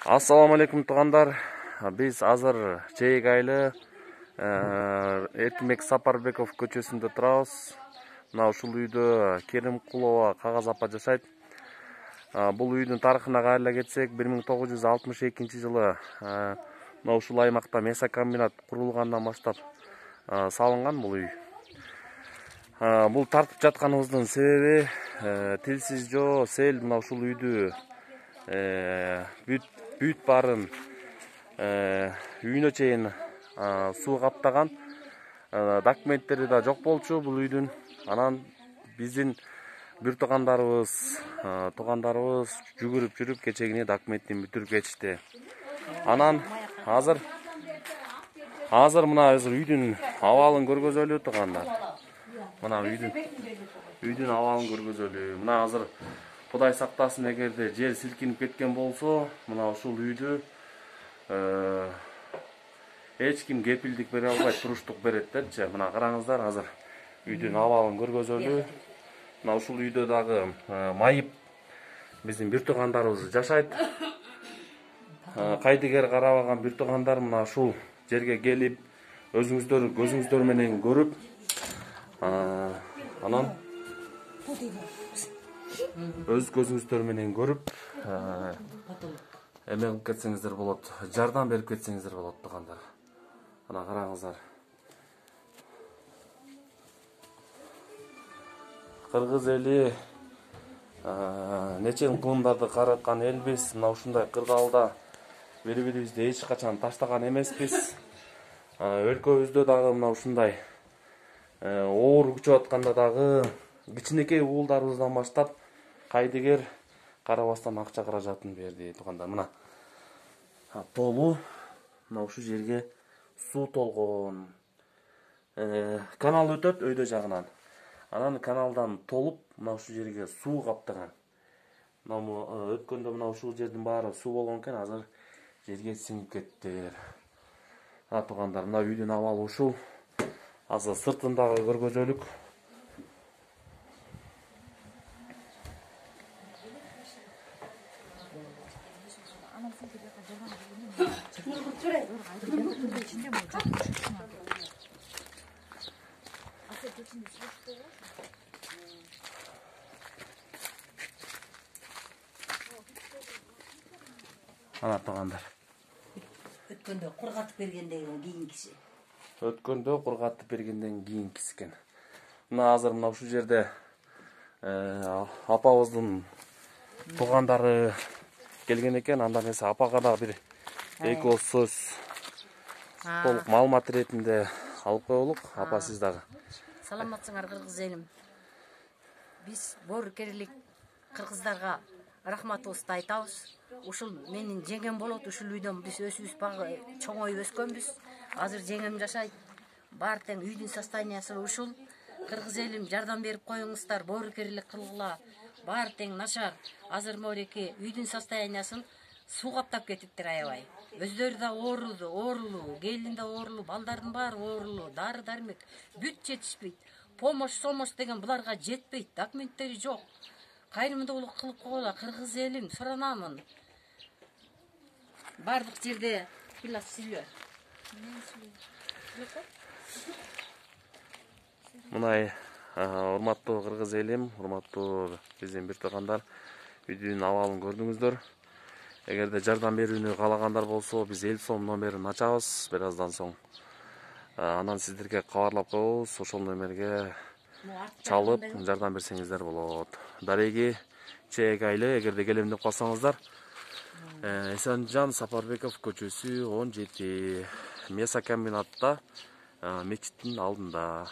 Assalamu alaikum туғандар. Biz азыр Чейік айлы Эркинбек Сапарбеков көчөсүндө турабыз. Мына ушул үйдө Керимкулова Кагаз апа жашайт. Бул үйдүн тарыхына кайрыла кетсек, 1962 жылы мына ушул аймакта месокомбинат курулгандан баштап салынган бул үй. Бул тартып жатканыбыздын себеби тилсиз жоо сел мына ушул үйдү бүт барын үйүнө чейин суу каптаган. Документтери да жок болчу бул үйдүн. Анан биздин бир туугандарыбыз жүгүрүп жүрүп кечегине документин бүтүрүп кетишти. Анан азыр мына үйдүн абалын көргөзөлү туугандар. Мына үйдүн абалын көргөзөлү. Мына азыр Кудай сактасын, эгерде жер силкинип кеткен болсо, мына ушул үйдү эч ким кепилдик бере албайт, туруштук берет депчи. Мына караңыздар, азыр үйдүн абалын көргөзөлү. Мына ушул үйдө дагы майып биздин бир туугандарыбыз жашайт. Кайдыгер карабаган бир туугандар мына ушул жерге келип, өзүңүздөр көзүңүздөр менен көрүп, анан өз көзүңүздөр менен көрүп, эме кылып кетсеңиздер болот, жардам берип кетсеңиздер болот туугандар. Мына караңыздар. Кыргыз эли нече кылымдарды караткан элбиз. Мына ушундай кырдаалда бири-бирибизди эч качан таштаган эмеспиз. Өлкөбүздө дагы мына ушундай оор күчөп атканда дагы кичинекей уулдарыбыздан баштап кайдыгер карабастан акча каражатын берди туугандар. Мына толуу, мына ушул жерге суу толгон. Канал өтөт өйдө жагынан. Анан каналдан толуп, мына ушул жерге суу каптаган. Мына өткөндө мына ушул жердин баары суу болгон экен, азыр жерге сиңип кетти. Туугандар, мына үйдүн абалы ушул. Азыр сыртын дагы көргөзөлүк. Ана туугандар. Өткөндө кургатып бергенден кийинкиси. Өткөндө кургатып бергенден кийинкиси экен. Мына азыр мына ушул жерде апабыздын туугандары келген экен. Андан эсе апага да бир эки ооз сөз толук маалымат иретинде алып коелук. Апа, сиз дагы. Саламатсыңар кыргыз элим. Биз боорукерлик кыргыздарга рахматыбызды айтабыз. Ушул менин жеңем болот. Ушул үйдөн биз өсүбүз чоңоюп өскөнбүз. Азыр жеңем жашайт. Баары тең үйдүн состояниясы ушул. Кыргыз элим жардам берип коюңуздар, боорукерлик кылгыла. Баары тең начар. Азыр мореки үйдүн состояниясын суу каптап кетиптир аябай. Өздөрү да оорулуу, келин да оорулуу, балдардын баары оорулуу, дары дармек бүт жетишпейт. Помощь деген буларга жетпейт, документтери жок. Кайрымдуулук кылып койгула, кыргыз элим, суранамын. Бардык жерде билас сүйлө. Мынай урматтуу кыргыз элим, урматтуу биздин бир туугандар, үйдүн абалын көрдүңүздөр. Эгерде жардам берүүнү каалагандар болсо, биз 50 сом номерин ачабыз бир аздан соң. Анан сиздерге кабарлап коебуз, ошол номерге чалып жардам берсеңиздер болот. Дареги Чейік айлы, эгерде келем деп калсаңыздар, Эсенжан Сапарбеков көчөсү 17, месокомбинатта, мечиттин алдында.